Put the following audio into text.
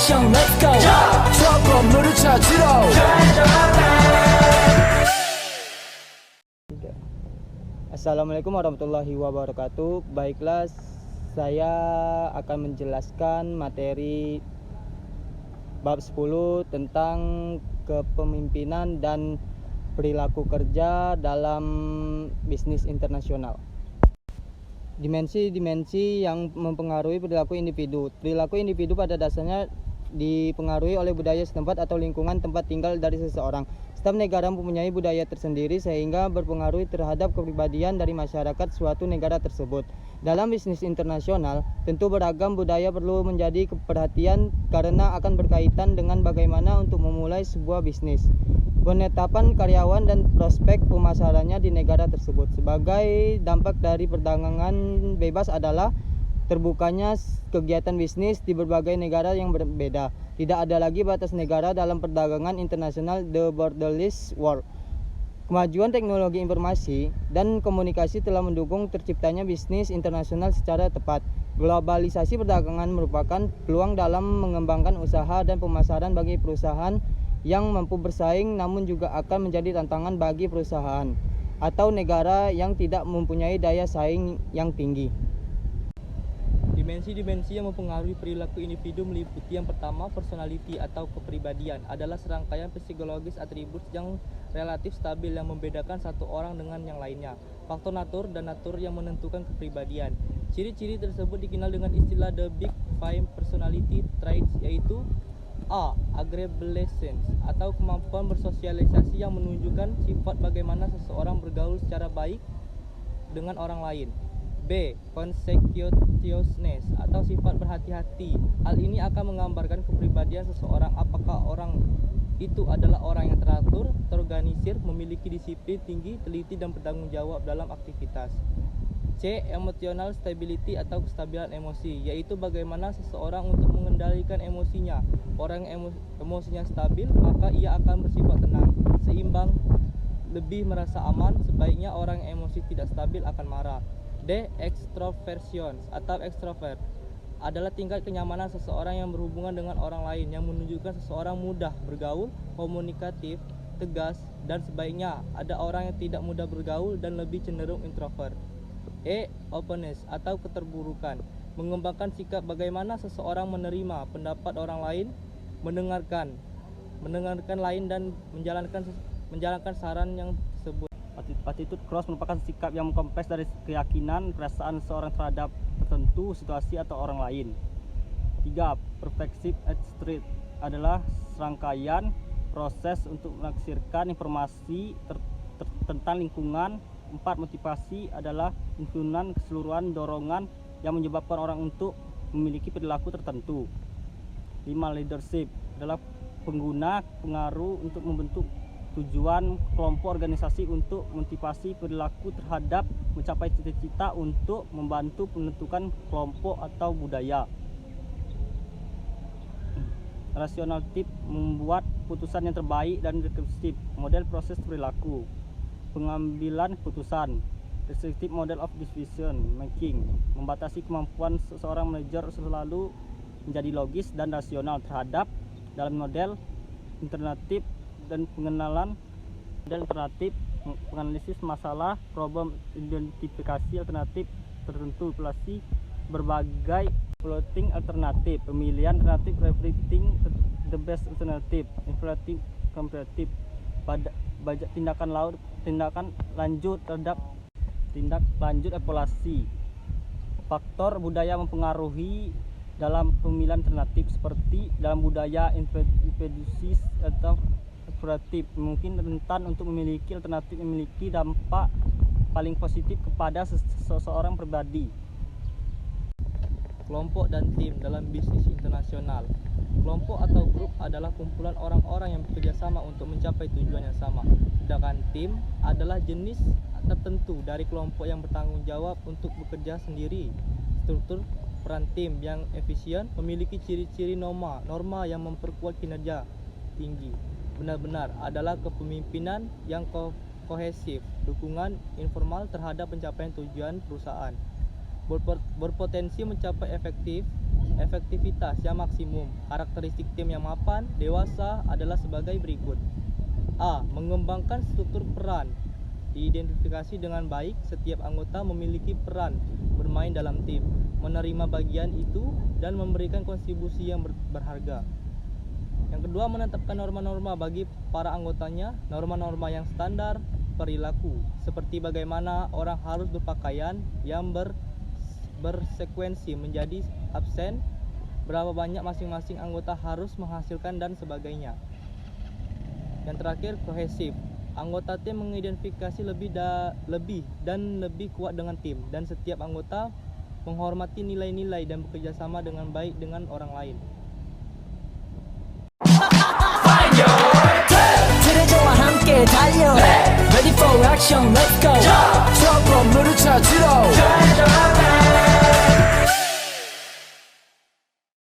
action let's go 저 건물을 찾으러 Assalamualaikum warahmatullahi wabarakatuh. Baiklah, saya akan menjelaskan materi bab 10 tentang kepemimpinan dan perilaku kerja dalam bisnis internasional. Dimensi-dimensi yang mempengaruhi perilaku individu. Perilaku individu pada dasarnya dipengaruhi oleh budaya setempat atau lingkungan tempat tinggal dari seseorang. Setiap negara mempunyai budaya tersendiri sehingga berpengaruh terhadap kepribadian dari masyarakat suatu negara tersebut. Dalam bisnis internasional, tentu beragam budaya perlu menjadi perhatian karena akan berkaitan dengan bagaimana untuk memulai sebuah bisnis, penetapan karyawan dan prospek pemasarannya di negara tersebut. Sebagai dampak dari perdagangan bebas adalah terbukanya kegiatan bisnis di berbagai negara yang berbeda. Tidak ada lagi batas negara dalam perdagangan internasional, the borderless world. Kemajuan teknologi informasi dan komunikasi telah mendukung terciptanya bisnis internasional secara tepat. Globalisasi perdagangan merupakan peluang dalam mengembangkan usaha dan pemasaran bagi perusahaan yang mampu bersaing, namun juga akan menjadi tantangan bagi perusahaan atau negara yang tidak mempunyai daya saing yang tinggi. Dimensi-dimensi yang mempengaruhi perilaku individu meliputi yang pertama, personality atau kepribadian adalah serangkaian psikologis atribut yang relatif stabil yang membedakan satu orang dengan yang lainnya. Faktor natur dan natur yang menentukan kepribadian. Ciri-ciri tersebut dikenal dengan istilah the Big Five personality traits, yaitu A. Agreeableness atau kemampuan bersosialisasi yang menunjukkan sifat bagaimana seseorang bergaul secara baik dengan orang lain. B. Conscientiousness atau sifat berhati-hati. Hal ini akan menggambarkan kepribadian seseorang, apakah orang itu adalah orang yang teratur, terorganisir, memiliki disiplin tinggi, teliti dan bertanggung jawab dalam aktivitas. C. Emotional stability atau kestabilan emosi, yaitu bagaimana seseorang untuk mengendalikan emosinya. Orang yang emosinya stabil, maka ia akan bersifat tenang, seimbang, lebih merasa aman. Sebaiknya orang yang emosi tidak stabil akan marah. D. Extroversion atau extrovert adalah tingkat kenyamanan seseorang yang berhubungan dengan orang lain, yang menunjukkan seseorang mudah bergaul, komunikatif, tegas, dan sebaiknya ada orang yang tidak mudah bergaul dan lebih cenderung introvert. E. Openness atau keterburukan, mengembangkan sikap bagaimana seseorang menerima pendapat orang lain, mendengarkan lain dan menjalankan saran yang tersebut. Attitude cross merupakan sikap yang kompleks dari keyakinan, perasaan seseorang terhadap tertentu, situasi atau orang lain. 3. Pervasive attitude adalah serangkaian proses untuk menaksirkan informasi tentang lingkungan. 4. Motivasi adalah tuntunan keseluruhan dorongan yang menyebabkan orang untuk memiliki perilaku tertentu. 5. Leadership adalah pengguna pengaruh untuk membentuk tujuan kelompok organisasi untuk motivasi perilaku terhadap mencapai cita-cita untuk membantu menentukan kelompok atau budaya. Rational tip membuat putusan yang terbaik dan rekursif, model proses perilaku, pengambilan keputusan. Restrictive model of decision making membatasi kemampuan seseorang manajer selalu menjadi logis dan rasional terhadap dalam model alternatif dan pengenalan model alternatif, penganalisis masalah, problem identifikasi alternatif tertentu, evaluasi berbagai floating alternatif, pemilihan alternatif, reflecting the best alternative, evaluating comparative, tindakan lanjut evaluasi. Faktor budaya mempengaruhi dalam pemilihan alternatif, seperti dalam budaya impedisius atau eksploratif, mungkin rentan untuk memiliki alternatif memiliki dampak paling positif kepada seseorang pribadi. Kelompok dan tim dalam bisnis internasional. Kelompok atau grup adalah kumpulan orang-orang yang bekerja sama untuk mencapai tujuan yang sama. Sedangkan tim adalah jenis tertentu dari kelompok yang bertanggung jawab untuk bekerja sendiri. Struktur peran tim yang efisien memiliki ciri-ciri norma yang memperkuat kinerja tinggi. Benar-benar adalah kepemimpinan yang kohesif, dukungan informal terhadap pencapaian tujuan perusahaan, berpotensi mencapai efektivitas yang maksimum. Karakteristik tim yang mapan, dewasa adalah sebagai berikut. A. Mengembangkan struktur peran. Diidentifikasi dengan baik, setiap anggota memiliki peran bermain dalam tim, menerima bagian itu, dan memberikan kontribusi yang berharga. Yang kedua, menetapkan norma-norma bagi para anggotanya, norma-norma yang standar perilaku, seperti bagaimana orang harus berpakaian yang bersekuensi menjadi absen, berapa banyak masing-masing anggota harus menghasilkan, dan sebagainya. Yang terakhir, kohesif. Anggota tim mengidentifikasi lebih dan lebih kuat dengan tim, dan setiap anggota menghormati nilai-nilai dan bekerja sama dengan baik dengan orang lain. 트레저와 함께 달려 Ready for action, let's go 저 건물을 찾으러